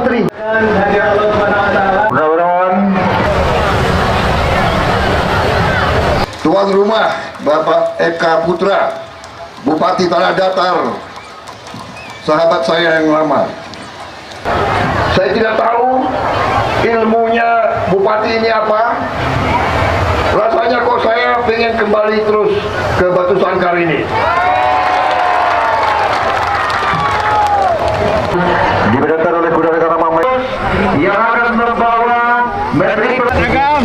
Menteri. Mudah-mudahan Tuan rumah Bapak Eka Putra, Bupati Tanah Datar, sahabat saya yang lama. Saya tidak tahu ilmunya Bupati ini apa. Rasanya kok saya pengen kembali terus ke Batu Sangkar ini. diberitakan oleh Kuda Negara Mamai yang akan membawa Menteri Perdagangan